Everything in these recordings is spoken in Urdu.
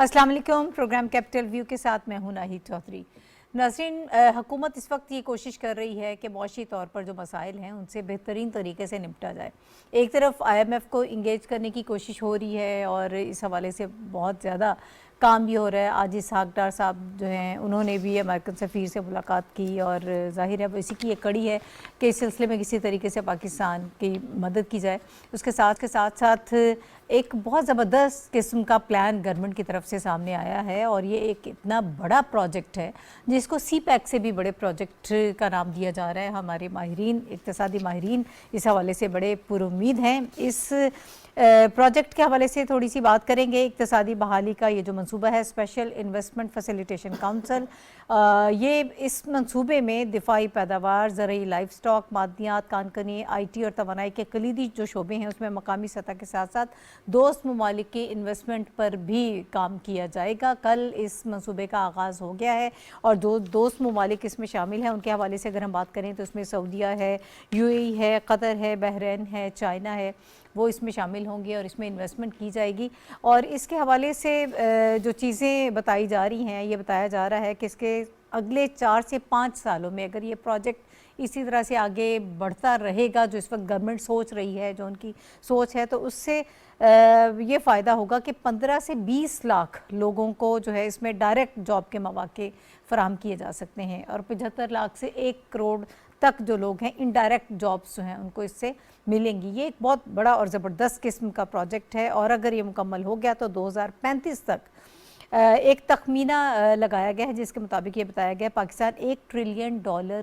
السلام علیکم، پروگرام کیپٹل ویو کے ساتھ میں ہوں ناہید چودھری۔ ناظرین، حکومت اس وقت یہ کوشش کر رہی ہے کہ معاشی طور پر جو مسائل ہیں ان سے بہترین طریقے سے نپٹا جائے۔ ایک طرف IMF کو انگیج کرنے کی کوشش ہو رہی ہے اور اس حوالے سے بہت زیادہ کام بھی ہو رہا ہے۔ آج اسحاق ڈار صاحب جو ہیں انہوں نے بھی امریکن سفیر سے ملاقات کی اور ظاہر ہے اسی کی ایک کڑی ہے کہ اس سلسلے میں کسی طریقے سے پاکستان کی مدد کی جائے۔ اس کے ساتھ ایک بہت زبردست قسم کا پلان گورنمنٹ کی طرف سے سامنے آیا ہے اور یہ ایک اتنا بڑا پروجیکٹ ہے جس کو سی پیک سے بھی بڑے پروجیکٹ کا نام دیا جا رہا ہے۔ ہمارے ماہرین، اقتصادی ماہرین اس حوالے سے بڑے پر امید ہیں۔ اس پروجیکٹ کے حوالے سے تھوڑی سی بات کریں گے۔ اقتصادی بحالی کا یہ جو منصوبہ ہے، اسپیشل انویسٹمنٹ فیسیلیٹیشن کونسل، یہ اس منصوبے میں دفاعی پیداوار، زرعی لائف سٹاک، معدنیات، کان کنی، IT اور توانائی کے کلیدی جو شعبے ہیں اس میں مقامی سطح کے ساتھ ساتھ دوست ممالک کی انویسٹمنٹ پر بھی کام کیا جائے گا۔ کل اس منصوبے کا آغاز ہو گیا ہے اور جو دوست ممالک اس میں شامل ہیں ان کے حوالے سے اگر ہم بات کریں تو اس میں سعودیہ ہے، UAE ہے، قطر ہے، بحرین ہے، چائنا ہے، وہ اس میں شامل ہوں گے اور اس میں انویسٹمنٹ کی جائے گی۔ اور اس کے حوالے سے جو چیزیں بتائی جا رہی ہیں، یہ بتایا جا رہا ہے کہ اس کے اگلے 4 سے 5 سالوں میں اگر یہ پروجیکٹ اسی طرح سے آگے بڑھتا رہے گا، جو اس وقت گورنمنٹ سوچ رہی ہے، جو ان کی سوچ ہے، تو اس سے یہ فائدہ ہوگا کہ 15 سے 20 لاکھ لوگوں کو جو ہے اس میں ڈائریکٹ جاب کے مواقع فراہم کیے جا سکتے ہیں اور 75 لاکھ سے 1 کروڑ تک جو لوگ ہیں انڈائریکٹ جابس جو ہیں ان کو اس سے ملیں گی۔ یہ ایک بہت بڑا اور زبردست قسم کا پروجیکٹ ہے اور اگر یہ مکمل ہو گیا تو 2035 تک ایک تخمینہ لگایا گیا ہے جس کے مطابق یہ بتایا گیا پاکستان $1 ٹریلین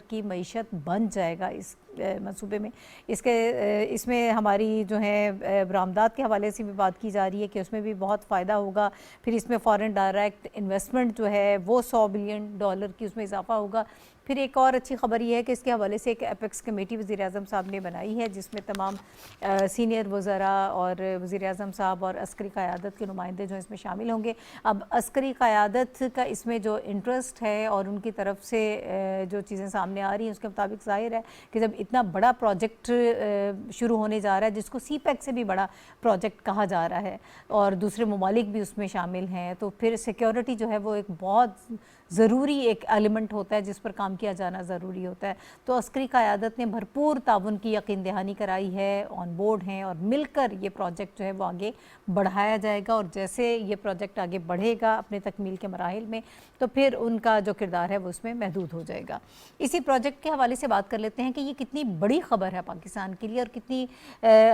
کی معیشت بن جائے گا اس منصوبے میں۔ اس میں ہماری جو ہے برآمدات کے حوالے سے بھی بات کی جا رہی ہے کہ اس میں بھی بہت فائدہ ہوگا۔ پھر اس میں فارن ڈائریکٹ انویسٹمنٹ جو ہے وہ $100 بلین کی اس میں اضافہ ہوگا۔ پھر ایک اور اچھی خبر یہ ہے کہ اس کے حوالے سے ایک ایپیکس کمیٹی وزیر اعظم صاحب نے بنائی ہے جس میں تمام سینئر وزراء اور وزیر اعظم صاحب اور عسکری قیادت کے نمائندے جو اس میں شامل ہوں گے۔ اب عسکری قیادت کا اس میں جو انٹرسٹ ہے اور ان کی طرف سے جو چیزیں سامنے آ رہی ہیں اس کے مطابق ظاہر ہے کہ جب اتنا بڑا پروجیکٹ شروع ہونے جا رہا ہے جس کو سی پیک سے بھی بڑا پروجیکٹ کہا جا رہا ہے اور دوسرے ممالک بھی اس میں شامل ہیں، تو پھر سیکیورٹی جو ہے وہ ایک بہت ضروری ایک ایلیمنٹ ہوتا ہے جس پر کام کیا جانا ضروری ہوتا ہے۔ تو عسکری قیادت نے بھرپور تعاون کی یقین دہانی کرائی ہے، آن بورڈ ہیں اور مل کر یہ پروجیکٹ جو ہے وہ آگے بڑھایا جائے گا اور جیسے یہ پروجیکٹ آگے بڑھے گا اپنے تکمیل کے مراحل میں تو پھر ان کا جو کردار ہے وہ اس میں محدود ہو جائے گا۔ اسی پروجیکٹ کے حوالے سے بات کر لیتے ہیں کہ یہ کتنی بڑی خبر ہے پاکستان کے لیے اور کتنی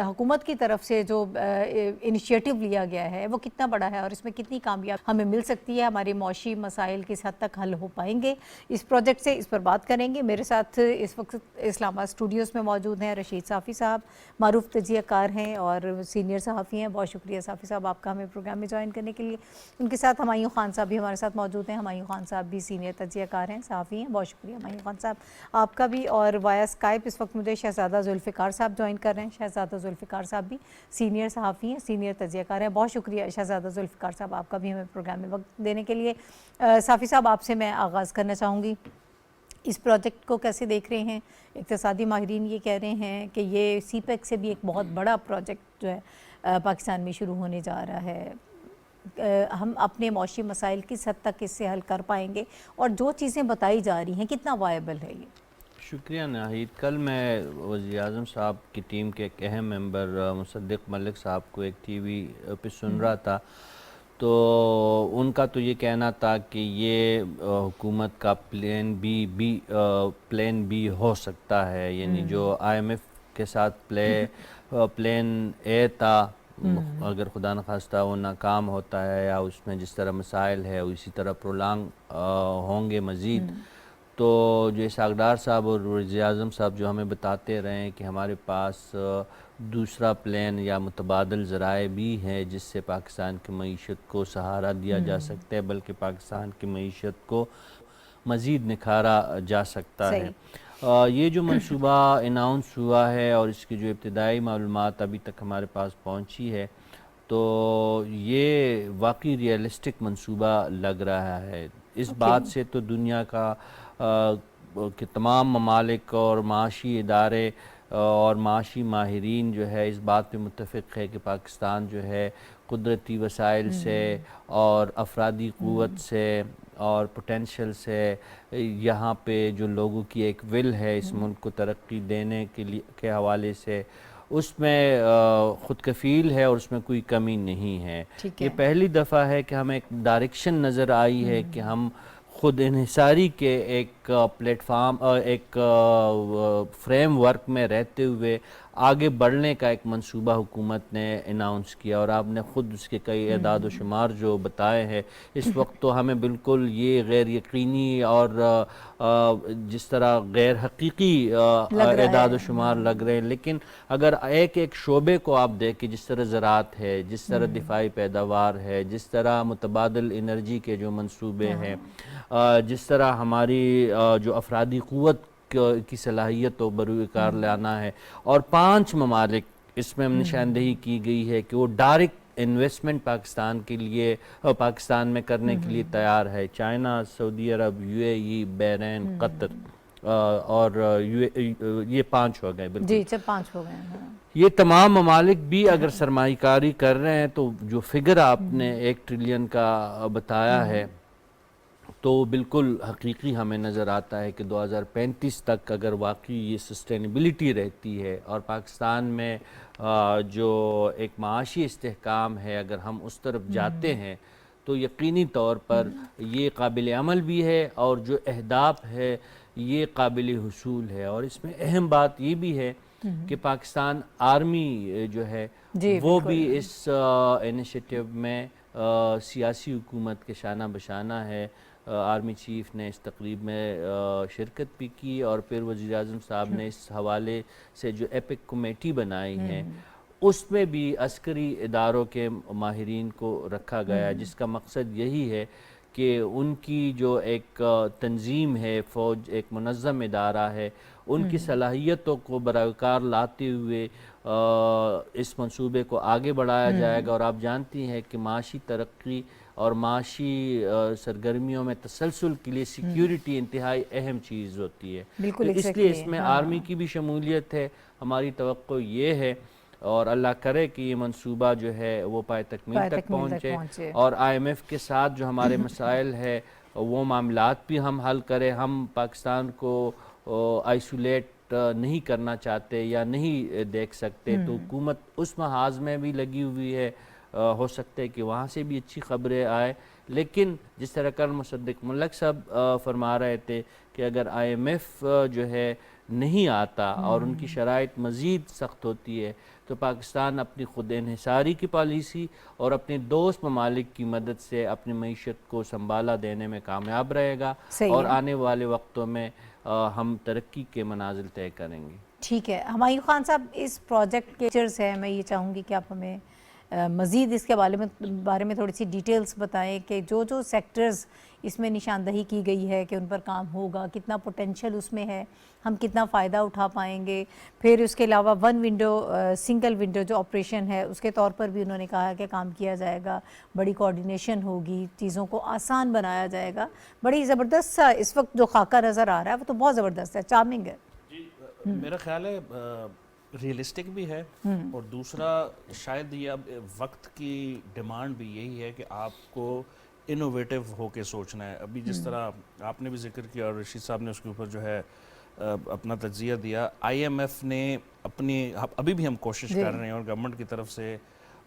حکومت کی طرف سے جو انیشیٹو لیا گیا ہے وہ کتنا بڑا ہے اور اس میں کتنی کامیاب ہمیں مل سکتی ہے، ہمارے معاشی مسائل کس حد تک حل ہو پائیں گے اس پروجیکٹ سے، اس پر بات کریں گے۔ میرے ساتھ اس وقت اسلام آباد اسٹوڈیوز میں موجود ہیں رشید صافی صاحب، معروف تجزیہ کار ہیں اور سینئر صحافی ہیں۔ بہت شکریہ صافی صاحب آپ کا ہمیں پروگرام میں جوائن کرنے کے لیے۔ ان کے ساتھ ہمایوں خان صاحب بھی ہمارے ساتھ موجود ہیں۔ ہمایوں خان صاحب بھی سینئر تجزیہ کار ہیں، صحافی ہیں۔ بہت شکریہ ہمایوں خان صاحب آپ کا بھی۔ اور وایا اسکائپ اس وقت مجھے شہزادہ ذوالفقار صاحب جوائن کر رہے ہیں۔ شہزادہ ذوالفقار صاحب بھی سینئر صحافی ہیں، سینئر تجزیہ کار ہیں۔ بہت شکریہ شہزادہ ذوالفقار صاحب آپ کا بھی ہمیں پروگرام میں وقت دینے کے لیے۔ صافی صاحب آپ سے میں آغاز کرنا چاہوں گی، اس پروجیکٹ کو کیسے دیکھ رہے ہیں؟ اقتصادی ماہرین یہ کہہ رہے ہیں کہ یہ سی پیک سے بھی ایک بہت بڑا پروجیکٹ جو ہے پاکستان میں شروع ہونے جا رہا ہے۔ ہم اپنے معاشی مسائل کس حد تک اس سے حل کر پائیں گے اور جو چیزیں بتائی جا رہی ہیں کتنا وائبل ہے یہ؟ شکریہ ناہید۔ کل میں وزیر اعظم صاحب کی ٹیم کے ایک اہم ممبر مصدق ملک صاحب کو ایک ٹی وی پہ سن رہا تھا، تو ان کا تو یہ کہنا تھا کہ یہ حکومت کا پلین بی ہو سکتا ہے، یعنی جو IMF کے ساتھ پلین اے تھا، اگر خدا نخواستہ وہ ناکام ہوتا ہے یا اس میں جس طرح مسائل ہے اسی طرح پرولانگ ہوں گے مزید، تو جو اسحاق ڈار صاحب اور وزیر اعظم صاحب جو ہمیں بتاتے رہے ہیں کہ ہمارے پاس دوسرا پلان یا متبادل ذرائع بھی ہیں جس سے پاکستان کی معیشت کو سہارا دیا جا سکتا ہے، بلکہ پاکستان کی معیشت کو مزید نکھارا جا سکتا ہے۔ یہ جو منصوبہ اناؤنس ہوا ہے اور اس کی جو ابتدائی معلومات ابھی تک ہمارے پاس پہنچی ہے تو یہ واقعی ریئلسٹک منصوبہ لگ رہا ہے۔ اس بات سے تو دنیا کا کہ تمام ممالک اور معاشی ادارے اور معاشی ماہرین جو ہے اس بات پہ متفق ہے کہ پاکستان جو ہے قدرتی وسائل سے اور افرادی قوت سے اور پوٹینشل سے یہاں پہ جو لوگوں کی ایک ول ہے اس ملک کو ترقی دینے کے حوالے سے اس میں خود کفیل ہے اور اس میں کوئی کمی نہیں ہے. یہ پہلی دفعہ ہے کہ ہمیں ایک ڈائریکشن نظر آئی ہے کہ ہم خود انحصاری کے ایک پلیٹ فارم ایک فریم ورک میں رہتے ہوئے آگے بڑھنے کا ایک منصوبہ حکومت نے اناؤنس کیا اور آپ نے خود اس کے کئی اعداد و شمار جو بتائے ہیں. اس وقت تو ہمیں بالکل یہ غیر یقینی اور جس طرح غیر حقیقی اعداد و شمار لگ رہے ہیں، لیکن اگر ایک ایک شعبے کو آپ دیکھیں، جس طرح زراعت ہے، جس طرح دفاعی پیداوار ہے، جس طرح متبادل انرجی کے جو منصوبے ہیں، جس طرح ہماری جو افرادی قوت کی صلاحیت و بروئے کار لانا ہے، اور 5 ممالک اس میں نشاندہی کی گئی ہے کہ وہ ڈائریکٹ انویسٹمنٹ پاکستان کے لیے پاکستان میں کرنے کے لیے تیار ہے. چائنا، سعودی عرب، UAE، بحرین، قطر اور یہ 5 ہو گئے. بالکل جی 5 ہو گئے ہیں. یہ تمام ممالک بھی اگر سرمایہ کاری کر رہے ہیں تو جو فگر آپ نے 1 ٹریلین کا بتایا ہے تو بالکل حقیقی ہمیں نظر آتا ہے کہ 2035 تک اگر واقعی یہ سسٹینیبلٹی رہتی ہے اور پاکستان میں جو ایک معاشی استحکام ہے اگر ہم اس طرف جاتے ہیں تو یقینی طور پر یہ قابل عمل بھی ہے اور جو اہداف ہے یہ قابل حصول ہے. اور اس میں اہم بات یہ بھی ہے کہ پاکستان آرمی جو ہے وہ بھی اس انیشیٹو میں سیاسی حکومت کے شانہ بشانہ ہے. آرمی چیف نے اس تقریب میں شرکت بھی کی اور پھر وزیر اعظم صاحب نے اس حوالے سے جو ایپک کمیٹی بنائی ہے اس میں بھی عسکری اداروں کے ماہرین کو رکھا گیا جس کا مقصد یہی ہے کہ ان کی جو ایک تنظیم ہے، فوج ایک منظم ادارہ ہے، ان کی صلاحیتوں کو برائے کار لاتے ہوئے اس منصوبے کو آگے بڑھایا جائے گا. اور آپ جانتی ہیں کہ معاشی ترقی اور معاشی سرگرمیوں میں تسلسل کے لیے سیکیورٹی انتہائی اہم چیز ہوتی ہے. تو اس لیے اس میں آرمی کی بھی شمولیت ہے. ہماری توقع یہ ہے اور اللہ کرے کہ یہ منصوبہ جو ہے وہ پائے تکمیل تک پہنچے اور IMF کے ساتھ جو ہمارے مسائل ہے وہ معاملات بھی ہم حل کریں. ہم پاکستان کو آئسولیٹ نہیں کرنا چاہتے یا نہیں دیکھ سکتے تو حکومت اس محاذ میں بھی لگی ہوئی ہے. ہو سکتا ہے کہ وہاں سے بھی اچھی خبریں آئے، لیکن جس طرح کل مصدق ملک صاحب فرما رہے تھے کہ اگر IMF جو ہے نہیں آتا اور ان کی شرائط مزید سخت ہوتی ہے تو پاکستان اپنی خود انحصاری کی پالیسی اور اپنے دوست ممالک کی مدد سے اپنی معیشت کو سنبھالا دینے میں کامیاب رہے گا اور آنے والے وقتوں میں ہم ترقی کے منازل طے کریں گے. ٹھیک ہے ہمایوں خان صاحب، اس پروجیکٹ کے فیچرز ہیں، میں یہ چاہوں گی کہ آپ ہمیں مزید اس کے بارے میں تھوڑی سی ڈیٹیلز بتائیں کہ جو سیکٹرز اس میں نشاندہی کی گئی ہے کہ ان پر کام ہوگا، کتنا پوٹینشل اس میں ہے، ہم کتنا فائدہ اٹھا پائیں گے. پھر اس کے علاوہ سنگل ونڈو جو آپریشن ہے اس کے طور پر بھی انہوں نے کہا کہ کام کیا جائے گا، بڑی کوارڈینیشن ہوگی، چیزوں کو آسان بنایا جائے گا. بڑی زبردست اس وقت جو خاکہ نظر آ رہا ہے وہ تو بہت زبردست ہے، چارمنگ ہے. میرا خیال ہے ریئلسٹک بھی ہے اور دوسرا شاید یہ اب وقت کی ڈیمانڈ بھی یہی ہے کہ آپ کو انوویٹو ہو کے سوچنا ہے. ابھی جس طرح آپ نے بھی ذکر کیا اور رشید صاحب نے اس کے اوپر جو ہے اپنا تجزیہ دیا، IMF نے ابھی بھی ہم کوشش کر رہے ہیں اور گورنمنٹ کی طرف سے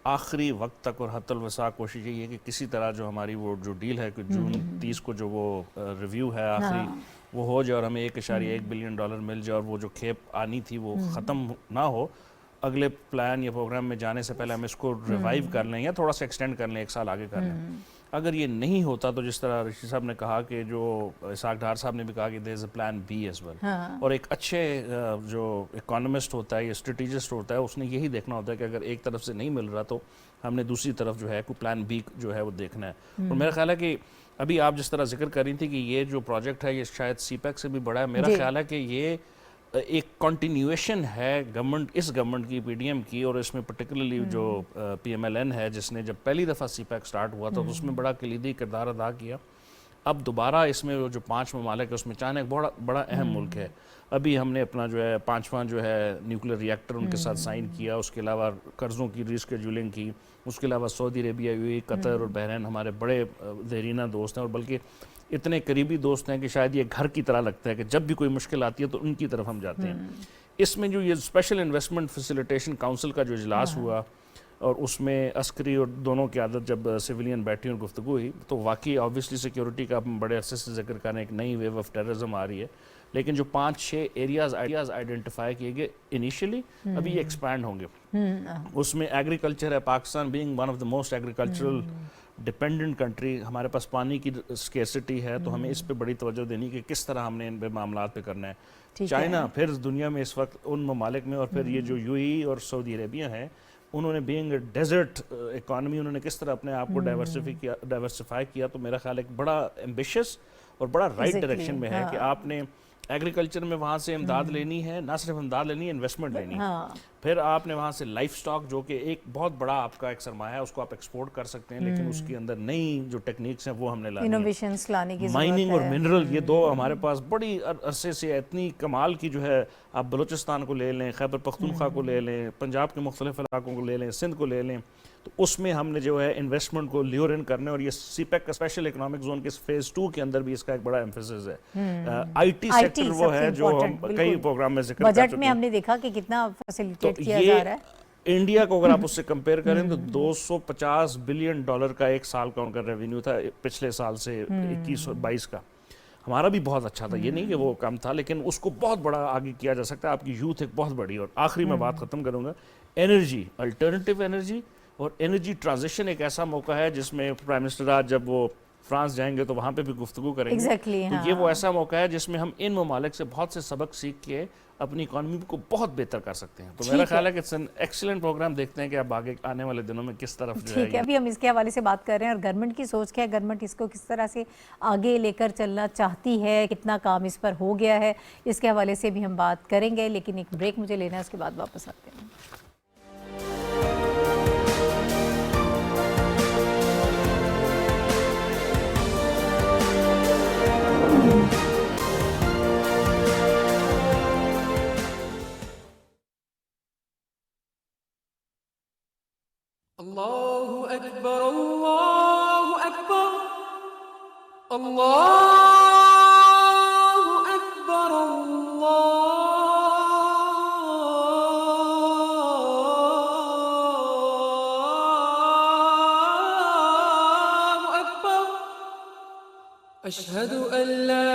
آخری وقت تک اور حتی الوسع کوشش یہی ہے کہ کسی طرح جو ہماری وہ جو ڈیل ہے کہ جون 30 کو جو وہ ریویو ہے آخری وہ ہو جائے اور ہمیں $1.1 بلین مل جائے اور وہ جو کھیپ آنی تھی وہ ختم نہ ہو. اگلے پلان یا پروگرام میں جانے سے پہلے ہم اس کو ریوائیو کر لیں یا تھوڑا سا ایکسٹینڈ کر لیں، 1 سال آگے کر لیں. اگر یہ نہیں ہوتا تو جس طرح رشید صاحب نے کہا کہ جو اسحاق ڈار صاحب نے بھی کہا کہ there is a plan B as well. اور ایک اچھے جو اکانومسٹ ہوتا ہے یا اسٹریٹجسٹ ہوتا ہے اس نے یہی دیکھنا ہوتا ہے کہ اگر ایک طرف سے نہیں مل رہا تو ہم نے دوسری طرف جو ہے کوئی پلان B جو ہے وہ دیکھنا ہے. اور میرا خیال ہے کہ ابھی آپ جس طرح ذکر کر رہی تھی کہ یہ جو پروجیکٹ ہے یہ شاید CPEC سے بھی بڑا ہے. میرا خیال ہے کہ یہ ایک کنٹینیویشن ہے اس گورنمنٹ کی PDM کی اور اس میں پرٹیکولرلی جو PMLN ہے جس نے جب پہلی دفعہ CPEC سٹارٹ ہوا تھا تو اس میں بڑا کلیدی کردار ادا کیا. اب دوبارہ اس میں جو 5 ممالک ہے اس میں چائنا ایک بڑا اہم ملک ہے. ابھی ہم نے اپنا جو ہے 5واں جو ہے نیوکلیر ری ایکٹر ان کے ساتھ سائن کیا, اس کے علاوہ قرضوں کی ریسکیجولنگ کی, اس کے علاوہ سعودی عربیہ, یو اے ای, قطر اور بحرین ہمارے بڑے دیرینہ دوست ہیں, اور بلکہ اتنے قریبی دوست ہیں کہ شاید یہ گھر کی طرح لگتا ہے کہ جب بھی کوئی مشکل آتی ہے تو ان کی طرف ہم جاتے ہیں. اس میں جو یہ اسپیشل انویسٹمنٹ فیسیلیٹیشن کاؤنسل کا جو اجلاس ہوا اور اس میں عسکری اور دونوں کی عادت جب سویلین بیٹھی اور گفتگو ہوئی, تو واقعی آبویسلی سیکیورٹی کا ہم بڑے عرصے سے ذکر کر رہے ہیں, ایک نئی ویو آف ٹیررزم آ رہی ہے, لیکن جو 5-6 ایریاز آئیڈینٹیفائی کیے گئے انیشلی, ابھی یہ ایکسپینڈ ہوں گے. اس میں ایگریکلچر ہے, Pakistan being one of the most agricultural dependent country, ہمارے پاس پانی کی اسکیرسٹی ہے, تو ہمیں اس پہ بڑی توجہ دینی کہ کس طرح ہم نے ان پہ معاملات پہ کرنا ہے. چائنا پھر دنیا میں اس وقت ان ممالک میں, اور پھر یہ جو یو اے ای اور سعودی عربیہ ہیں, انہوں نے بینگ ڈیزرٹ اکانومی, انہوں نے کس طرح اپنے آپ کو ڈائیورسفائی کیا, تو میرا خیال ایک بڑا ایمبیشس اور بڑا رائٹ ڈائریکشن میں ہے کہ آپ نے ایگریکلچر میں وہاں سے امداد لینی ہے, نہ صرف امداد لینی ہے, انویسٹمنٹ لینی ہے. پھر آپ نے وہاں سے لائف سٹاک, جو کہ ایک بہت بڑا آپ کا ایک سرمایہ ہے, اس کو آپ ایکسپورٹ کر سکتے ہیں, لیکن اس کے اندر نئی جو ٹیکنیکس ہیں وہ ہم نے لانی ہیں. انوویشنز لانے کی ضرورت ہے. مائننگ اور منرل, یہ دو ہمارے پاس بڑی عرصے سے اتنی کمال کی جو ہے, آپ بلوچستان کو لے لیں, خیبر پختونخوا کو لے لیں, پنجاب کے مختلف علاقوں کو لے لیں, سندھ کو لے لیں, تو اس میں ہم نے جو ہے انویسٹمنٹ کو لیور ان کرنے, اور یہ سی پیک کا اسپیشل اکنامک زون کے فیز 2 کے اندر بھی اس کا ایک بڑا ایمفیسس ہے. آئی ٹی سیکٹر وہ ہے جو ہم کئی پروگرام میں ذکر کر چکے ہیں. بجٹ میں ہم نے دیکھا کہ کتنا فیسیلیٹیٹ کیا جا رہا ہے. انڈیا کو اگر آپ اس سے کمپیئر کریں تو $250 بلین کا ایک سال کا ان کا ریونیو تھا پچھلے سال سے 21-22 کا. ہمارا بھی بہت اچھا تھا, یہ نہیں کہ وہ کم تھا, لیکن اس کو بہت بڑا آگے کیا جا سکتا ہے. آپ کی یوتھ ایک بہت بڑی. اور آخری میں بات ختم کروں گا, انرجی, الٹرنیٹیو انرجی اور انرجی ٹرانزیشن ایک ایسا موقع ہے جس میں پرائم منسٹر آج جب وہ فرانس جائیں گے تو وہاں پہ بھی گفتگو کریں گے. تو یہ وہ ایسا موقع ہے جس میں ہم ان ممالک سے بہت سے سبق سیکھ کے اپنی اکانومی کو بہت بہتر کر سکتے ہیں. تو میرا خیال ہے کہ اٹس این ایکسیلنٹ پروگرام. دیکھتے ہیں کہ اب آگے آنے والے دنوں میں کس طرف جو ہے. ٹھیک ہے, ابھی ہم اس کے حوالے سے بات کر رہے ہیں, اور گورنمنٹ کی سوچ کیا ہے, گورنمنٹ اس کو کس طرح سے آگے لے کر چلنا چاہتی ہے, کتنا کام اس پر ہو گیا ہے, اس کے حوالے سے بھی ہم بات کریں گے. لیکن ایک بریک مجھے لینا ہے, اس کے بعد واپس آتے ہیں. الله أكبر الله أكبر الله أكبر الله أكبر أشهد أن لا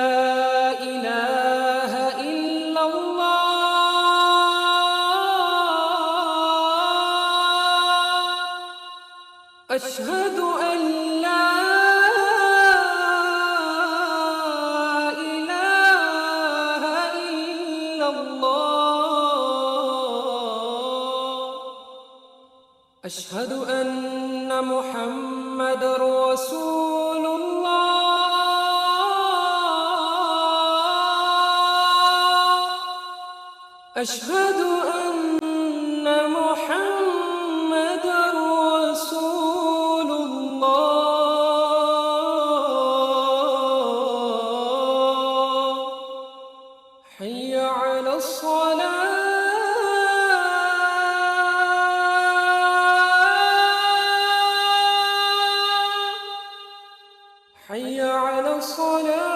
إله إلا الله أشهد أن لا إله إلا الله أشهد أن محمد رسول الله أشهد أن محمد رسول الله حي على الصلاة حي على الصلاة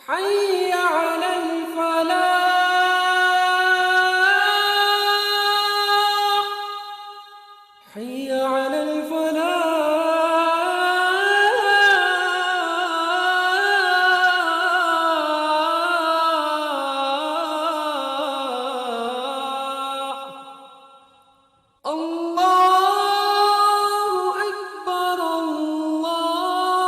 حي على الفلاح حي على الفلاح الله أكبر الله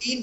3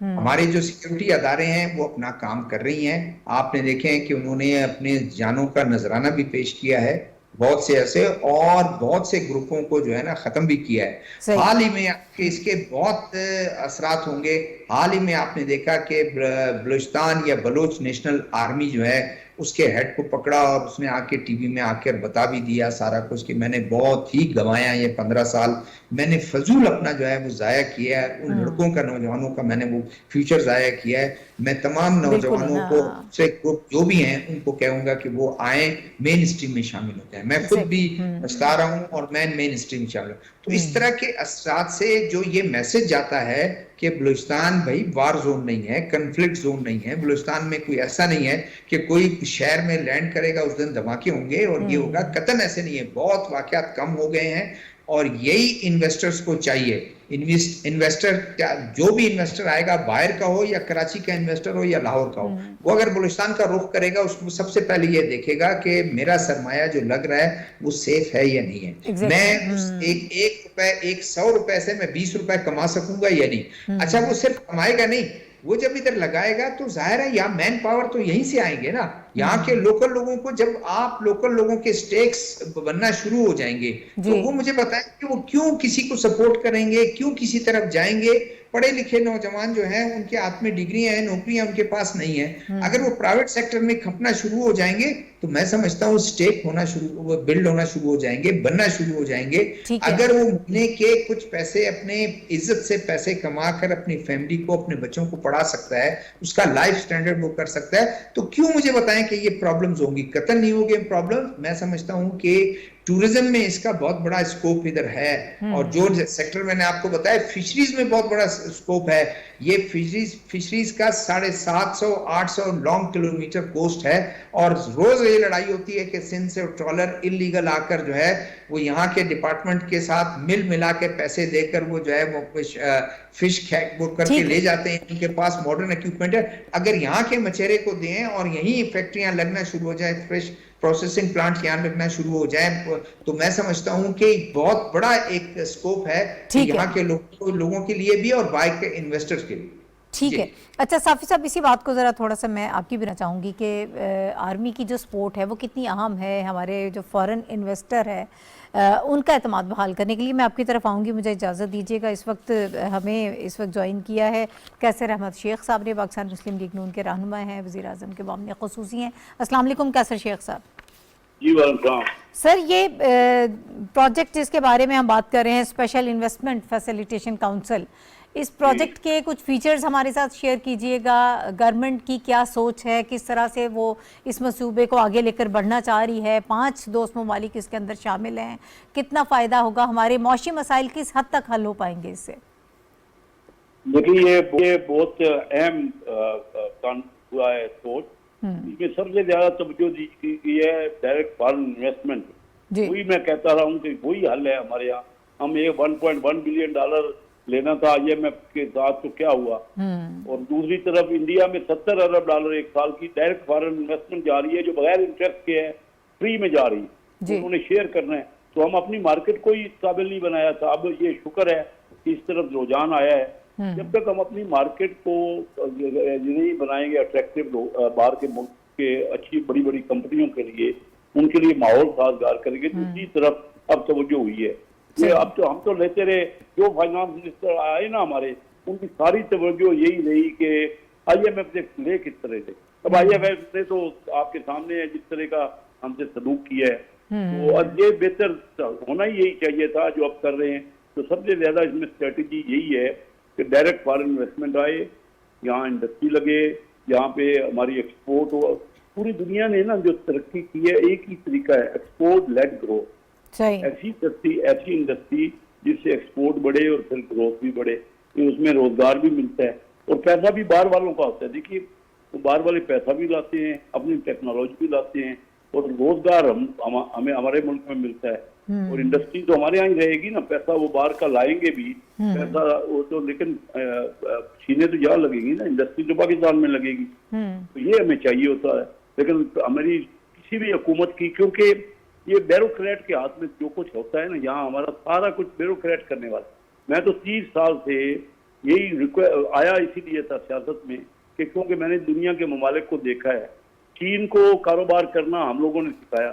ہمارے جو سیکورٹی ادارے ہیں وہ اپنا کام کر رہی ہیں. آپ نے دیکھے ہیں کہ انہوں نے اپنے جانوں کا نذرانہ بھی پیش کیا ہے بہت سے ایسے, اور بہت سے گروپوں کو جو ہے نا ختم بھی کیا ہے. حال ہی میں اس کے بہت اثرات ہوں گے. حال ہی میں آپ نے دیکھا کہ بلوچستان یا بلوچ نیشنل آرمی جو ہے اس کے ہیڈ کو پکڑا, اور اس نے آ کے ٹی وی میں آ کر بتا بھی دیا سارا کچھ کہ میں نے بہت ہی گنوایا یہ 15 سال, میں نے فضول اپنا جو ہے وہ ضائع کیا ہے, ان لڑکوں کا نوجوانوں کا میں نے وہ فیوچر ضائع کیا ہے. میں تمام نوجوانوں کو سے گروپ جو بھی ہیں ان کو کہوں گا کہ وہ آئیں, مین اسٹریم میں شامل ہو جائیں. میں خود بھی بتا رہا ہوں اور میں مین اسٹریم میں شامل ہوں. تو اس طرح کے اثرات سے جو یہ میسج جاتا ہے کہ بلوچستان بھائی وار زون نہیں ہے, کنفلکٹ زون نہیں ہے, بلوچستان میں کوئی ایسا نہیں ہے کہ کوئی شہر میں لینڈ کرے گا اس دن دھماکے ہوں گے اور یہ ہوگا, قطعاً ایسے نہیں ہے. بہت واقعات کم ہو گئے ہیں, اور یہی انویسٹرز کو چاہیے. انویسٹر جو بھی انویسٹر آئے گا, باہر کا ہو یا کراچی کا انویسٹر ہو یا لاہور کا ہو, وہ اگر بلوچستان کا رخ کرے گا اس کو سب سے پہلے یہ دیکھے گا کہ میرا سرمایہ جو لگ رہا ہے وہ سیف ہے یا نہیں ہے. میں ایک روپے 100 روپے سے میں 20 روپے کما سکوں گا یا نہیں. اچھا وہ صرف کمائے گا نہیں, وہ جب ادھر لگائے گا تو ظاہر ہے یہاں مین پاور تو یہیں سے آئیں گے نا. یہاں کے لوکل لوگوں کو جب آپ لوکل لوگوں کے سٹیکس بننا شروع ہو جائیں گے تو وہ مجھے بتائیں کہ وہ کیوں کسی کو سپورٹ کریں گے, کیوں کسی طرف جائیں گے. پڑھے لکھے نوجوان جو ہیں ان کے ہاتھ میں ڈگریاں ہیں, نوکریاں ان کے پاس نہیں ہیں. اگر وہ پرائیویٹ سیکٹر میں کھپنا شروع ہو جائیں گے تو میں سمجھتا ہوں سٹیک ہونا شروع, بلڈ ہونا شروع ہو جائیں گے, بننا شروع ہو جائیں گے. اگر وہ مہینے کے کچھ پیسے اپنے عزت سے پیسے کما کر اپنی فیملی کو, اپنے بچوں کو پڑھا سکتا ہے, اس کا لائف سٹینڈرڈ وہ کر سکتا ہے, تو کیوں مجھے بتائیں کہ یہ پرابلمز ہوں گی. قطعاً نہیں ہوگی پرابلم. میں سمجھتا ہوں کہ ٹورزم میں اس کا بہت بڑا اسکوپ ادھر ہے, اور جو سیکٹر میں نے آپ کو بتایا فشریز میں بہت بڑا اسکوپ ہے. یہ فشریز کا 750-800 لانگ کلومیٹر کوسٹ ہے, اور روز یہ لڑائی ہوتی ہے کہ سندھ سے ٹرالر انلیگل آ کر جو ہے وہ یہاں کے ڈپارٹمنٹ کے ساتھ ملا کے پیسے دے کر وہ جو ہے وہ فش وہ کر کے لے جاتے ہیں. ان کے پاس ماڈرن ایکوپمنٹ ہے. اگر یہاں کے مچھیرے کو دیں اور یہیں فیکٹریاں لگنا شروع ہو جائیں, فش پروسیسنگ پلانٹ یہاں لگنا شروع ہو جائیں, تو میں سمجھتا ہوں کہ بہت بڑا ایک اسکوپ ہے یہاں کے لوگوں کے لیے بھی اور باہر کے انویسٹرز کے لیے. ٹھیک ہے. اچھا صافی صاحب, اسی بات کو ذرا تھوڑا سا میں آپ کی بھی نہ چاہوں گی کہ آرمی کی جو سپورٹ ہے وہ کتنی اہم ہے ہمارے جو فورن انویسٹر ہے ان کا اعتماد بحال کرنے کے لیے. میں آپ کی طرف آؤں گی, مجھے اجازت دیجیے گا. اس وقت ہمیں جوائن کیا ہے کیسر احمد شیخ صاحب نے, پاکستان مسلم لیگ نون کے رہنما ہیں, وزیر اعظم کے معاون خصوصی ہیں. السلام علیکم کیسر شیخ صاحب. جی ویلکم سر. یہ پروجیکٹ جس کے بارے میں ہم بات کر رہے ہیں, اسپیشل انویسٹمنٹ فیسیلیٹیشن کاؤنسل, اس پروجیکٹ کے کچھ فیچرز ہمارے ساتھ شیئر کیجئے گا. گورنمنٹ کی کیا سوچ ہے, کس طرح سے وہ اس منصوبے کو آگے لے کر بڑھنا چاہ رہی ہے, 5 دوست ممالک اس کے اندر شامل ہیں, کتنا فائدہ ہوگا, ہمارے معاشی مسائل کس حد تک حل ہو پائیں گے اس سے؟ دیکھیے یہ بہت اہم ہوا ہے سوچ. اس میں سب سے زیادہ توجہ دی ہے ڈائریکٹ فارن انویسٹمنٹ. وہی میں کہتا رہا ہوں کہ وہی حل ہے ہمارے یہاں. ہم ایک $1.1 بلین لینا تھا IMF کے ساتھ, تو کیا ہوا. اور دوسری طرف انڈیا میں $70 ارب ایک سال کی ڈائریکٹ فارن انویسٹمنٹ جا رہی ہے, جو بغیر انٹرسٹ کے ہے, فری میں جا رہی ہے. انہوں نے شیئر کرنا ہے. تو ہم اپنی مارکیٹ کو ہی اس قابل نہیں بنایا تھا. اب یہ شکر ہے کہ اس طرف رجحان آیا ہے. جب تک ہم اپنی مارکیٹ کو نہیں بنائیں گے اٹریکٹیو باہر کے ملک کے اچھی بڑی بڑی کمپنیوں کے لیے, ان کے لیے ماحول سازگار کریں گے. دوسری طرف اب توجہ ہوئی ہے. اب تو ہم تو لیتے رہے, جو فائنانس منسٹر آئے نا ہمارے, ان کی ساری توجہ یہی رہی کہ IMF سے لے کس طرح سے. اب IMF نے تو آپ کے سامنے ہے جس طرح کا ہم سے سلوک کیا ہے, تو اب یہ بہتر ہونا ہی یہی چاہیے تھا جو اب کر رہے ہیں. تو سب سے زیادہ اس میں اسٹریٹجی یہی ہے کہ ڈائریکٹ فارن انویسٹمنٹ آئے, یہاں انڈسٹری لگے, یہاں پہ ہماری ایکسپورٹ ہو. پوری دنیا نے نا جو ترقی کی ہے ایک ہی طریقہ ہے, ایکسپورٹ لیڈ گروتھ. ایسی انڈسٹری جس سے ایکسپورٹ بڑھے اور پھر گروتھ بھی بڑھے, اس میں روزگار بھی ملتا ہے اور پیسہ بھی باہر والوں کا ہوتا ہے. دیکھیے وہ باہر والے پیسہ بھی لاتے ہیں, اپنی ٹیکنالوجی بھی لاتے ہیں, اور روزگار ہمیں ہمارے ملک میں ملتا ہے. اور انڈسٹری تو ہمارے یہاں ہی رہے گی نا. پیسہ وہ باہر کا لائیں گے بھی پیسہ وہ تو, لیکن سینے تو یہاں لگے گی نا, انڈسٹری تو پاکستان میں لگے گی. تو یہ ہمیں چاہیے ہوتا ہے. لیکن ہماری کسی بھی حکومت کی, کیونکہ یہ بیوروکریٹ کے ہاتھ میں جو کچھ ہوتا ہے نا, یہاں ہمارا سارا کچھ بیوروکریٹ کرنے والا. میں تو 30 سال سے یہی آیا اسی لیے تھا سیاست میں کہ کیونکہ میں نے دنیا کے ممالک کو دیکھا ہے، چین کو کاروبار کرنا ہم لوگوں نے سکھایا،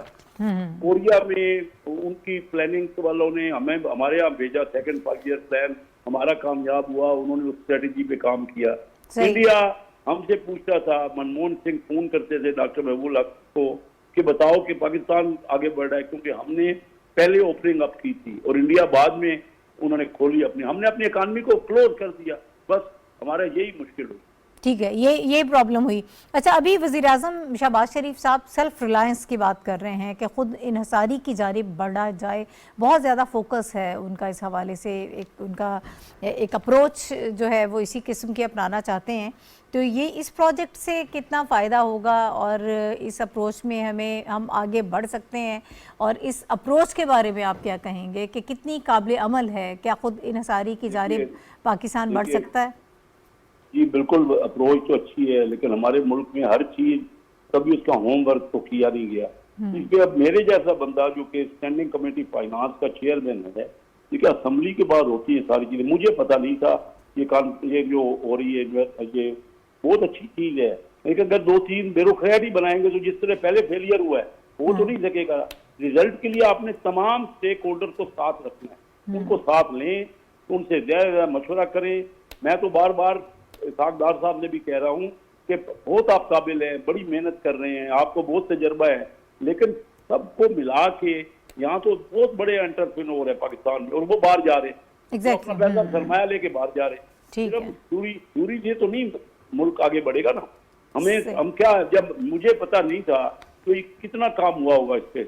کوریا میں ان کی پلاننگ والوں نے ہمارے یہاں بھیجا، سیکنڈ 5 ایئر پلان ہمارا کامیاب ہوا، انہوں نے اس اسٹریٹجی پہ کام کیا۔ انڈیا ہم سے پوچھتا تھا، منموہن سنگھ فون کرتے تھے ڈاکٹر محبوب الحق کو کہ بتاؤ کہ پاکستان آگے بڑھ رہا ہے، کیونکہ ہم نے پہلے اوپننگ اپ کی تھی اور انڈیا بعد میں انہوں نے کھولی ہم نے اپنی اکانومی کو کلوز کر دیا، بس ہمارا یہی مشکل ہوئی۔ ٹھیک ہے، یہ پرابلم ہوئی۔ اچھا، ابھی وزیر اعظم شہباز شریف صاحب سیلف ریلائنس کی بات کر رہے ہیں کہ خود انحصاری کی جانب بڑھا جائے، بہت زیادہ فوکس ہے ان کا اس حوالے سے، ان کا ایک اپروچ جو ہے وہ اسی قسم کی اپنانا چاہتے ہیں، تو یہ اس پروجیکٹ سے کتنا فائدہ ہوگا اور اس اپروچ میں ہم آگے بڑھ سکتے ہیں، اور اس اپروچ کے بارے میں آپ کیا کہیں گے کہ کتنی قابل عمل ہے؟ کیا خود انحصاری کی جانب پاکستان بڑھ سکتا ہے؟ جی بالکل، اپروچ تو اچھی ہے، لیکن ہمارے ملک میں ہر چیز کبھی اس کا ہوم ورک تو کیا نہیں گیا۔ اس پہ اب میرے جیسا بندہ جو کہ اسٹینڈنگ کمیٹی فائنانس کا چیئرمین ہے، دیکھیے اسمبلی کے بعد ہوتی ہیں ساری چیزیں، مجھے پتہ نہیں تھا یہ جو ہو رہی ہے، یہ بہت اچھی چیز ہے، لیکن اگر 2-3 بیوروکریٹ ہی بنائیں گے تو جس طرح پہلے فیلئر ہوا ہے وہ تو نہیں سکے گا۔ ریزلٹ کے لیے آپ نے تمام اسٹیک ہولڈر کو ساتھ رکھنا ہے، ان کو ساتھ لیں، ان سے زیادہ مشورہ کریں۔ میں تو بار بار اسحاق ڈار صاحب نے بھی کہہ رہا ہوں کہ بہت آپ قابل ہیں، بڑی محنت کر رہے ہیں، آپ کو بہت تجربہ ہے، لیکن سب کو ملا کے یہاں تو بہت بڑے انٹرپرینور ہیں پاکستان میں، اور وہ باہر جا رہے ہیں، اپنا پیسہ سرمایہ لے کے باہر جا رہے ہیں۔ صرف چوری سے تو نہیں ملک آگے بڑھے گا نا۔ ہم کیا، جب مجھے پتہ نہیں تھا تو کتنا کام ہوا ہوگا اس پہ،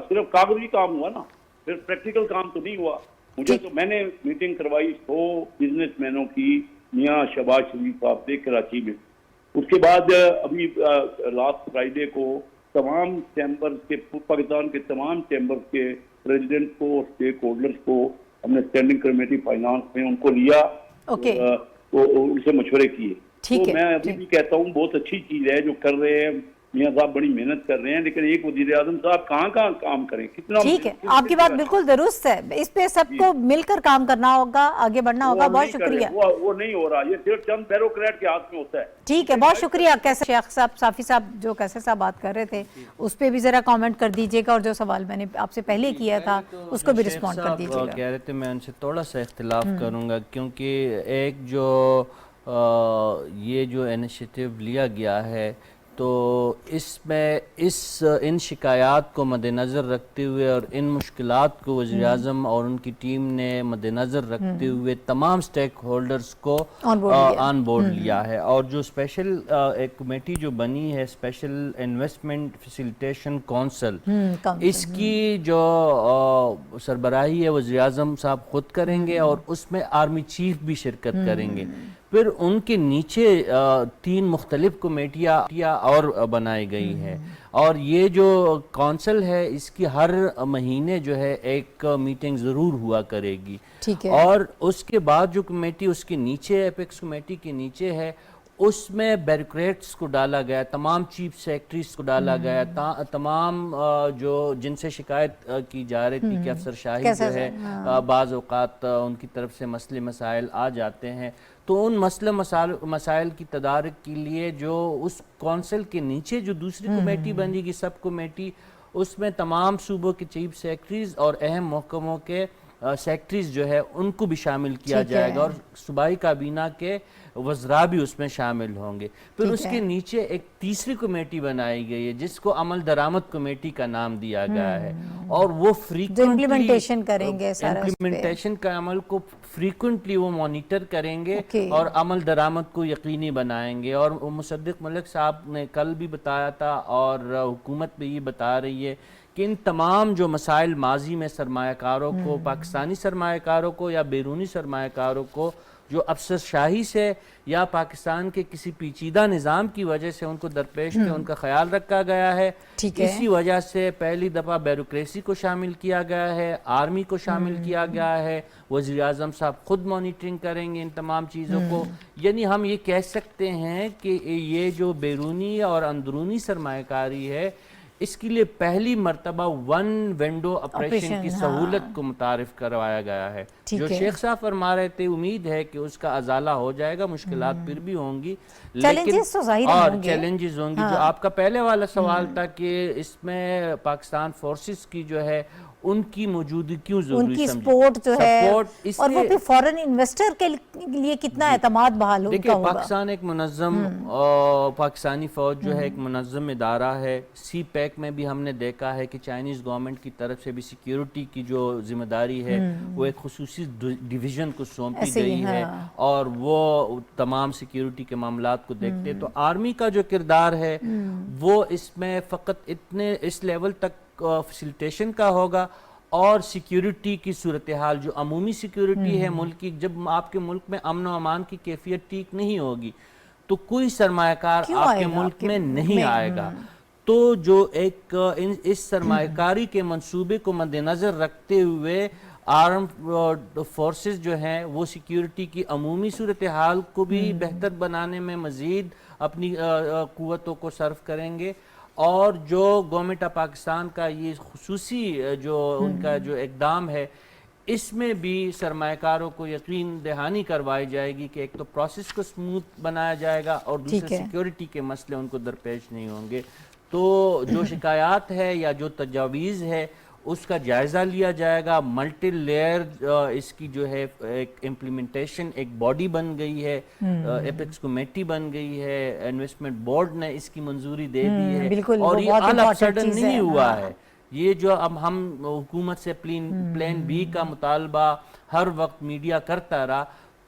صرف کاغذی کام ہوا نا، پھر پریکٹیکل کام تو نہیں ہوا۔ مجھے تو میں نے میٹنگ کروائی 100 بزنس مینوں کی میاں شہباز شریف صاحب سے کراچی میں، اس کے بعد ابھی لاسٹ فرائیڈے کو تمام چیمبر کے، پاکستان کے تمام چیمبر کے پریزیڈنٹ کو، اسٹیک ہولڈرز کو ہم نے اسٹینڈنگ کمیٹی فائنانس میں ان کو لیا، ان سے مشورے کیے۔ تو میں ابھی بھی کہتا ہوں بہت اچھی چیز ہے جو کر رہے ہیں میاں صاحب، بڑی محنت کر رہے ہیں، لیکن ایک وزیر اعظم صاحب کہاں کام کریں، کتنا۔ ٹھیک ہے، آپ کی بات بالکل درست ہے، اس پہ سب کو مل کر کام کرنا ہوگا، آگے بڑھنا ہوگا۔ بہت شکریہ۔ وہ نہیں ہو رہا، یہ صرف چند بیوروکریٹ کے ہاتھ میں ہوتا ہے۔ ٹھیک ہے، بہت شکریہ۔ کیسر شیخ صاحب، صافی صاحب جو کیسر صاحب بات کر رہے تھے اس پہ بھی ذرا کامنٹ کر دیجئے گا، اور جو سوال میں نے آپ سے پہلے کیا تھا اس کو بھی رسپونڈ کر دیجئے گا۔ کہہ رہے تھے میں ان سے تھوڑا سا اختلاف کروں گا، کیونکہ ایک جو یہ جو انیشیٹو لیا گیا ہے تو اس میں ان شکایات کو مد نظر رکھتے ہوئے اور ان مشکلات کو وزیر اعظم اور ان کی ٹیم نے مد نظر رکھتے ہوئے تمام سٹیک ہولڈرز کو آن بورڈ لیا ہے، اور جو اسپیشل ایک کمیٹی جو بنی ہے، اسپیشل انویسٹمنٹ فیسیلیٹیشن کونسل، اس کی جو سربراہی ہے وزیر اعظم صاحب خود کریں گے، اور اس میں آرمی چیف بھی شرکت کریں گے۔ پھر ان کے نیچے 3 مختلف کمیٹیاں اور بنائی گئی ہیں، اور یہ جو کونسل ہے اس کی ہر مہینے جو ہے ایک میٹنگ ضرور ہوا کرے گی، اور اس کے بعد جو کمیٹی اس کے نیچے ایپیکس کمیٹی کے نیچے ہے اس میں بیوروکریٹس کو ڈالا گیا، تمام چیف سیکرٹریز کو ڈالا گیا، تمام جو جن سے شکایت کی جا رہی تھی کہ افسر شاہی جو ہے بعض اوقات ان کی طرف سے مسئلے مسائل آ جاتے ہیں، تو ان مسئلہ مسائل کی تدارک کے لیے جو اس کونسل کے نیچے جو دوسری کمیٹی بنے گی، سب کمیٹی، اس میں تمام صوبوں کے چیف سیکرٹریز اور اہم محکموں کے سیکرٹریز جو ہے ان کو بھی شامل کیا جائے گا، اور صوبائی کابینہ کے وزراء بھی اس میں شامل ہوں گے۔ پھر اس کے نیچے ایک تیسری کمیٹی بنائی گئی ہے جس کو عمل درآمد کمیٹی کا نام دیا گیا ہے، اور وہ امپلیمنٹیشن کریں گے، امپلیمنٹیشن کا عمل کو فریکوینٹلی وہ مانیٹر کریں گے اور عمل درآمد کو یقینی بنائیں گے۔ اور مصدق ملک صاحب نے کل بھی بتایا تھا اور حکومت بھی یہ بتا رہی ہے کہ ان تمام جو مسائل ماضی میں سرمایہ کاروں کو، پاکستانی سرمایہ کاروں کو یا بیرونی سرمایہ کاروں کو جو افسر شاہی سے یا پاکستان کے کسی پیچیدہ نظام کی وجہ سے ان کو درپیش تھے، ان کا خیال رکھا گیا ہے، اسی وجہ سے پہلی دفعہ بیوروکریسی کو شامل کیا گیا ہے، آرمی کو شامل کیا گیا ہے، وزیر اعظم صاحب خود مانیٹرنگ کریں گے ان تمام چیزوں کو۔ یعنی ہم یہ کہہ سکتے ہیں کہ یہ جو بیرونی اور اندرونی سرمایہ کاری ہے، اس کے لیے پہلی مرتبہ ون ونڈو آپریشن کی سہولت کو متعارف کروایا گیا ہے. جو شیخ صاحب فرما رہے تھے امید ہے کہ اس کا ازالہ ہو جائے گا, مشکلات پھر بھی ہوں گی لیکن اور چیلنجز ہوں گی. جو آپ کا پہلے والا سوال تھا کہ اس میں پاکستان فورسز کی جو ہے ان کی موجودگی کیوں ضروری ان کی سپورٹ جو ہے اور وہ پھر فورن انویسٹر کے لیے کتنا اعتماد بحال ہوگا. دیکھیں پاکستان ایک منظم پاکستانی فوج جو ہے ایک منظم ادارہ ہے. سی پیک میں بھی ہم نے دیکھا ہے کہ چائنیز گورنمنٹ کی طرف سے بھی سیکیورٹی کی جو ذمہ داری ہے وہ ایک خصوصی ڈویژن کو سونپی گئی ہے اور وہ تمام سیکیورٹی کے معاملات کو دیکھتے. تو آرمی کا جو کردار ہے وہ اس میں فقط اتنے اس لیول تک فیسیلیٹیشن کا ہوگا اور سیکیورٹی کی صورتحال جو عمومی سیکیورٹی ہے ملک کی, جب آپ کے ملک میں امن و امان کی کیفیت ٹھیک نہیں ہوگی تو کوئی سرمایہ کار آپ کے ملک میں نہیں آئے گا. تو جو ایک اس سرمایہ کاری کے منصوبے کو مد نظر رکھتے ہوئے آرم فورسز جو ہیں وہ سیکیورٹی کی عمومی صورتحال کو بھی بہتر بنانے میں مزید اپنی قوتوں کو صرف کریں گے. اور جو گورنمنٹ آف پاکستان کا یہ خصوصی جو ان کا جو اقدام ہے اس میں بھی سرمایہ کاروں کو یقین دہانی کروائی جائے گی کہ ایک تو پروسیس کو سموتھ بنایا جائے گا اور دوسرے سیکیورٹی کے مسئلے ان کو درپیش نہیں ہوں گے. تو جو شکایات ہے یا جو تجاویز ہے اس کا جائزہ لیا جائے گا. ملٹی لیئر اس کی جو ہے ایک امپلیمنٹیشن ایک باڈی بن گئی ہے, ایپیکس کمیٹی بن گئی ہے, انویسٹمنٹ بورڈ نے اس کی منظوری دے دی ہے اور یہ آل آف سڈن نہیں ہوا ہے. یہ جو اب ہم حکومت سے پلان بی کا مطالبہ ہر وقت میڈیا کرتا رہا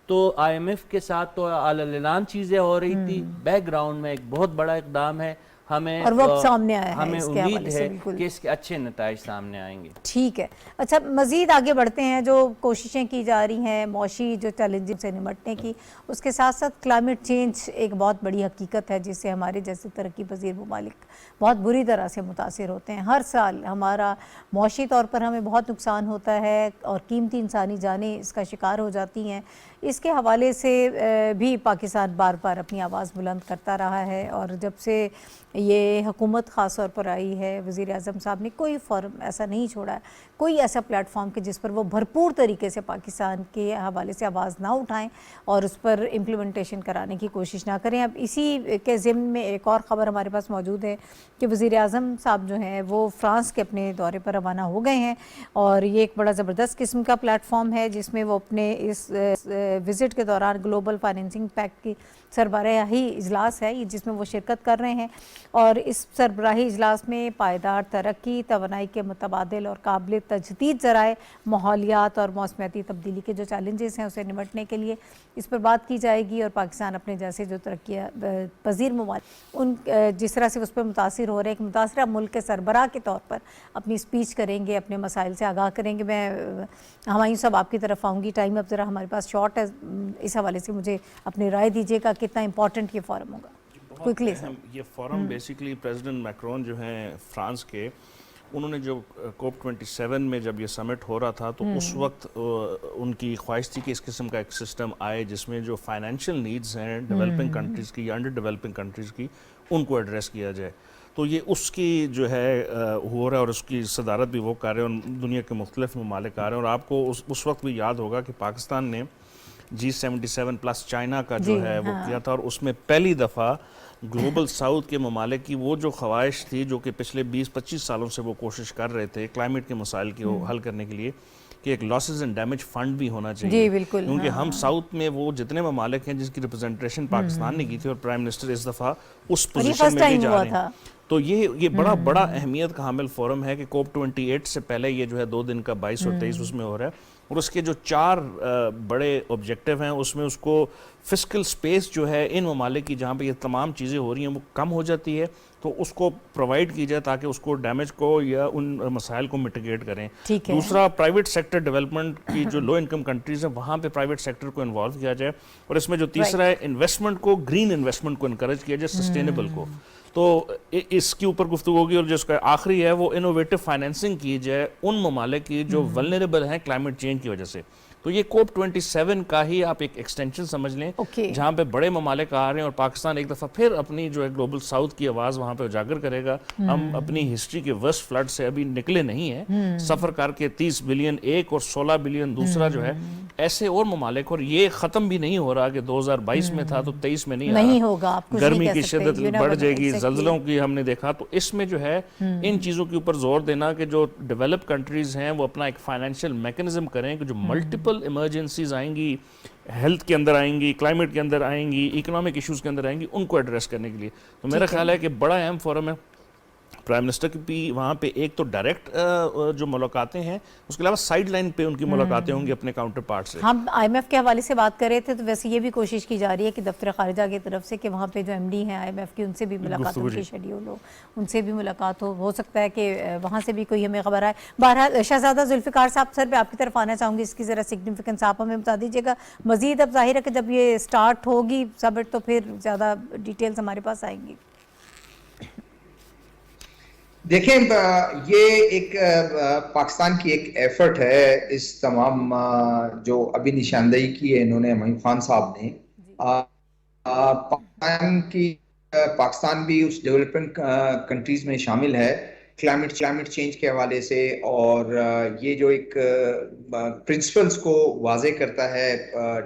تو آئی ایم ایف کے ساتھ تو اعلان چیزیں ہو رہی تھی, بیک گراؤنڈ میں ایک بہت بڑا اقدام ہے. ہمیں امید ہے کہ اس کے اچھے نتائج سامنے آئیں گے. ٹھیک ہے, اچھا مزید آگے بڑھتے ہیں. جو کوششیں کی جا رہی ہیں معاشی جو چیلنجز سے نمٹنے کی, اس کے ساتھ ساتھ کلائمیٹ چینج ایک بہت بڑی حقیقت ہے جس سے ہمارے جیسے ترقی پذیر ممالک بہت بری طرح سے متاثر ہوتے ہیں. ہر سال ہمارا معاشی طور پر ہمیں بہت نقصان ہوتا ہے اور قیمتی انسانی جانیں اس کا شکار ہو جاتی ہیں. اس کے حوالے سے بھی پاکستان بار بار اپنی آواز بلند کرتا رہا ہے اور جب سے یہ حکومت خاص طور پر آئی ہے وزیر اعظم صاحب نے کوئی فورم ایسا نہیں چھوڑا ہے, کوئی ایسا پلیٹ فارم کہ جس پر وہ بھرپور طریقے سے پاکستان کے حوالے سے آواز نہ اٹھائیں اور اس پر امپلیمنٹیشن کرانے کی کوشش نہ کریں. اب اسی کے ضمن میں ایک اور خبر ہمارے پاس موجود ہے کہ وزیر اعظم صاحب جو ہیں وہ فرانس کے اپنے دورے پر روانہ ہو گئے ہیں اور یہ ایک بڑا زبردست قسم کا پلیٹ فارم ہے جس میں وہ اپنے اس وزٹ کے دوران گلوبل فائنینسنگ پیکٹ کی سربراہی اجلاس ہے جس میں وہ شرکت کر رہے ہیں اور اس سربراہی اجلاس میں پائیدار ترقی, توانائی کے متبادل اور قابل تجدید ذرائع, ماحولیات اور موسمیاتی تبدیلی کے جو چیلنجز ہیں اسے نمٹنے کے لیے اس پر بات کی جائے گی. اور پاکستان اپنے جیسے جو ترقی پذیر ممالک ان جس طرح سے اس پر متاثر ہو رہے ہیں, ایک متاثرہ ملک کے سربراہ کے طور پر اپنی اسپیچ کریں گے, اپنے مسائل سے آگاہ کریں گے. میں ہمایوں صاحب آپ کی طرف آؤں گی, ٹائم اب ذرا ہمارے پاس شارٹ ہے, اس حوالے سے مجھے اپنی رائے دیجیے گا کتنا امپورٹنٹ یہ فورم ہوگا. یہ فورم بیسیکلی پریزیڈنٹ میکرون جو ہیں فرانس کے, انہوں نے جو کوپ 27 میں جب یہ سمٹ ہو رہا تھا تو اس وقت ان کی خواہش تھی کہ اس قسم کا ایک سسٹم آئے جس میں جو فائنینشیل نیڈز ہیں ڈیولپنگ کنٹریز کی یا انڈر ڈیولپنگ کنٹریز کی ان کو ایڈریس کیا جائے. تو یہ اس کی جو ہے ہو رہا ہے اور اس کی صدارت بھی وہ کر رہے ہیں اور دنیا کے مختلف ممالک آ رہے ہیں. اور آپ کو اس وقت بھی یاد ہوگا کہ پاکستان نے G77 پلس چائنا کا جو ہے وہ کیا تھا اور اس میں پہلی دفعہ گلوبل ساؤتھ کے ممالک کی وہ جو خواہش تھی جو کہ پچھلے 20-25 سالوں سے وہ کوشش کر رہے تھے کلائمیٹ کے مسائل کو حل کرنے کے لیے کہ ایک لاسز اینڈ ڈیمیج فنڈ بھی ہونا چاہیے. کیونکہ ہم ساؤتھ میں وہ جتنے ممالک ہیں جس کی ریپرزنٹیشن پاکستان نے کی تھی اور پرائم منسٹر اس دفعہ اس پوزیشن میں بھی جا رہے ہیں, تو یہ بڑا اہمیت کا حامل فورم ہے کہ کوپ 28 سے پہلے یہ جو ہے 2 دن کا 22 اور 23 اس میں ہو رہا ہے اور اس کے جو 4 بڑے آبجیکٹیو ہیں اس میں اس کو فسکل سپیس جو ہے ان ممالک کی جہاں پہ یہ تمام چیزیں ہو رہی ہیں وہ کم ہو جاتی ہے تو اس کو پرووائڈ کی جائے تاکہ اس کو ڈیمیج کو یا ان مسائل کو مٹیگیٹ کریں. دوسرا پرائیویٹ سیکٹر ڈیولپمنٹ کی جو لو انکم کنٹریز ہیں وہاں پہ پرائیویٹ سیکٹر کو انوالو کیا جائے اور اس میں جو تیسرا ہے انویسٹمنٹ کو گرین انویسٹمنٹ کو انکریج کیا جائے سسٹینیبل کو. تو اس کے اوپر گفتگو ہوگی اور جو اس کا آخری ہے وہ انوویٹو فائنینسنگ کی جائے ان ممالک کی جو ولنریبل ہیں کلائمیٹ چینج کی وجہ سے. تو یہ کوپ 27 کا ہی آپ ایک ایکسٹینشن سمجھ لیں جہاں پہ بڑے ممالک آ رہے ہیں اور پاکستان ایک دفعہ پھر اپنی جو ہے گلوبل ساؤتھ کی آواز وہاں پہ اجاگر کرے گا. ہم اپنی ہسٹری کے ورسٹ فلڈ سے ابھی نکلے نہیں ہیں, سفر کر کے 30 بلین ایک اور 16 بلین دوسرا جو ہے, ایسے اور ممالک, اور یہ ختم بھی نہیں ہو رہا کہ 2022 میں تھا تو 23 میں نہیں ہوگا. گرمی کی شدت بڑھ جائے گی, زلزلوں کی ہم نے دیکھا. تو اس میں جو ہے ان چیزوں کے اوپر زور دینا کہ جو ڈیولپ کنٹریز ہیں وہ اپنا ایک فائنینشیل میکنزم کریں کہ جو ملٹیپل ایمرجنسیز آئیں گی, ہیلتھ کے اندر آئیں گی, کلائمیٹ کے اندر آئیں گی, اکنامک ایشوز کے اندر آئیں گی, ان کو ایڈریس کرنے کے لیے. تو میرا خیال ہے کہ بڑا اہم فورم ہے. پرائم منسٹر کی بھی وہاں پہ ایک تو ڈائریکٹ جو ملاقاتیں ہیں, اس کے علاوہ سائیڈ لائن پہ ان کی ملاقاتیں ہوں گی اپنے کاؤنٹر پارٹ سے. ہم آئی ایم ایف کے حوالے سے بات کر رہے تھے تو ویسے یہ بھی کوشش کی جا رہی ہے کہ دفتر خارجہ کی طرف سے کہ وہاں پہ جو ایم ڈی ہیں آئی ایم ایف کی, ان سے بھی ملاقات ان کی شیڈیول ہو, ان سے بھی ملاقات ہو سکتا ہے کہ وہاں سے بھی کوئی ہمیں خبر آئے. بہرحال شہزادہ ذوالفقار صاحب, سر میں آپ کی طرف آنا چاہوں گی, اس کی ذرا سگنیفیکنس آپ ہمیں بتا دیجیے گا مزید. اب ظاہر ہے کہ جب یہ سٹارٹ ہوگی سبٹ تو پھر زیادہ ڈیٹیلز ہمارے پاس آئیں گی. دیکھیں یہ ایک پاکستان کی ایک ایفرٹ ہے, اس تمام جو ابھی نشاندہی کی ہے انہوں نے معین خان صاحب نے, پاکستان بھی اس ڈیولپنگ کنٹریز میں شامل ہے کلائمیٹ چینج کے حوالے سے, اور یہ جو ایک پرنسپلز کو واضح کرتا ہے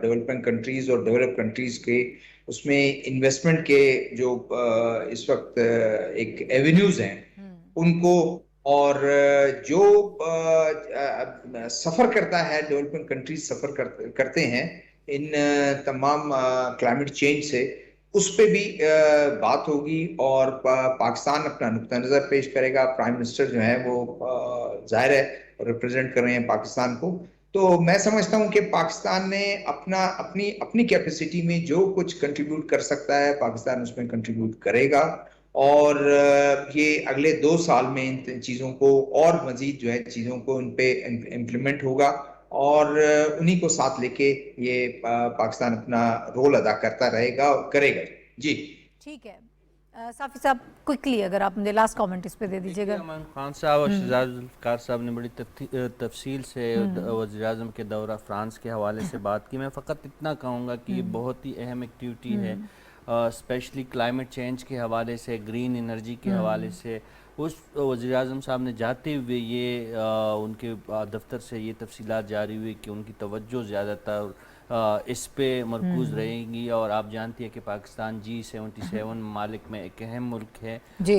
ڈیولپنگ کنٹریز اور ڈیولپ کنٹریز کے, اس میں انویسٹمنٹ کے جو اس وقت ایک ایونیوز ہیں ان کو, اور جو سفر کرتا ہے ڈیولپنگ کنٹریز سفر کرتے ہیں ان تمام کلائمیٹ چینج سے, اس پہ بھی بات ہوگی اور پاکستان اپنا نقطہ نظر پیش کرے گا. پرائم منسٹر جو ہیں وہ ظاہر ہے ریپرزینٹ کر رہے ہیں پاکستان کو. تو میں سمجھتا ہوں کہ پاکستان نے اپنی کیپیسٹی میں جو کچھ کنٹریبیوٹ کر سکتا ہے پاکستان اس میں کنٹریبیوٹ کرے گا, اور یہ اگلے 2 سال میں ان چیزوں کو اور مزید جو ہے چیزوں کو ان پہ امپلیمنٹ ہوگا, اور انہی کو ساتھ لے کے یہ پاکستان اپنا رول ادا کرتا رہے گا اور کرے گا. جی ٹھیک ہے صافی صاحب, کوئکلی اگر آپ مجھے لاسٹ کامنٹ اس پہ دے دیجیے گا. معین خان صاحب اور شہزاد ذوالفقار صاحب نے بڑی تفصیل سے وزیر اعظم کے دورہ فرانس کے حوالے سے بات کی. میں فقط اتنا کہوں گا کہ یہ بہت ہی اہم ایکٹیویٹی ہے, اسپیشلی کلائمیٹ چینج کے حوالے سے, گرین انرجی کے حوالے سے. اس وزیر اعظم صاحب نے جاتے ہوئے یہ ان کے دفتر سے یہ تفصیلات جاری ہوئی کہ ان کی توجہ زیادہ تر اس پہ مرکوز رہے گی. اور آپ جانتی ہیں کہ پاکستان G77 ممالک میں ایک اہم ملک ہے,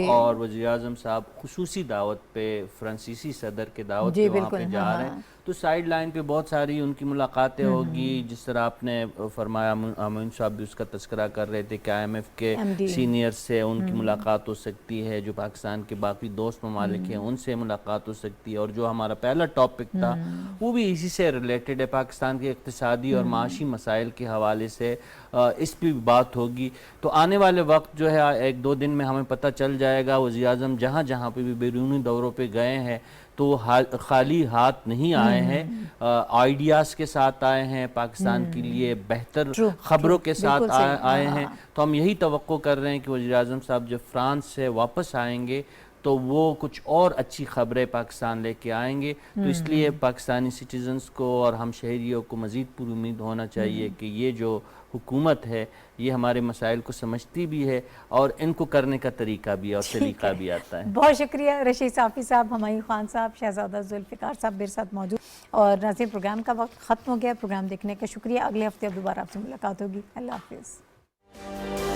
اور وزیر اعظم صاحب خصوصی دعوت پہ فرانسیسی صدر کے دعوت پہ وہاں پہ جا رہے ہیں. تو سائیڈ لائن پہ بہت ساری ان کی ملاقاتیں ہوگی, جس طرح آپ نے فرمایا, معین صاحب بھی اس کا تذکرہ کر رہے تھے کہ آئی ایم ایف کے سینئر سے ان کی ملاقات ہو سکتی ہے, جو پاکستان کے باقی دوست ممالک ہیں ان سے ملاقات ہو سکتی ہے. اور جو ہمارا پہلا ٹاپک تھا وہ بھی اسی سے ریلیٹڈ ہے, پاکستان کے اقتصادی اور معاشی مسائل کے حوالے سے اس پہ بھی بات ہوگی. تو آنے والے وقت جو ہے 1-2 دن میں ہمیں پتہ چل جائے گا. وزیر اعظم جہاں جہاں پہ بھی بیرونی دوروں پہ گئے ہیں تو خالی ہاتھ نہیں آئے ہیں, آئیڈیاز کے ساتھ آئے ہیں, پاکستان کے لیے بہتر خبروں کے ساتھ آئے ہیں. تو ہم یہی توقع کر رہے ہیں کہ وزیر اعظم صاحب جب فرانس سے واپس آئیں گے تو وہ کچھ اور اچھی خبریں پاکستان لے کے آئیں گے. تو اس لیے پاکستانی سٹیزنز کو اور ہم شہریوں کو مزید پر امید ہونا چاہیے کہ یہ جو حکومت ہے یہ ہمارے مسائل کو سمجھتی بھی ہے اور ان کو کرنے کا طریقہ بھی اور سلیقہ بھی آتا ہے. بہت شکریہ رشید صافی صاحب, ہمایوں خان صاحب, شہزادہ ذوالفقار صاحب میرے ساتھ موجود. اور ناظرین, پروگرام کا وقت ختم ہو گیا. پروگرام دیکھنے کا شکریہ. اگلے ہفتے اب دوبارہ آپ سے ملاقات ہوگی. اللہ حافظ.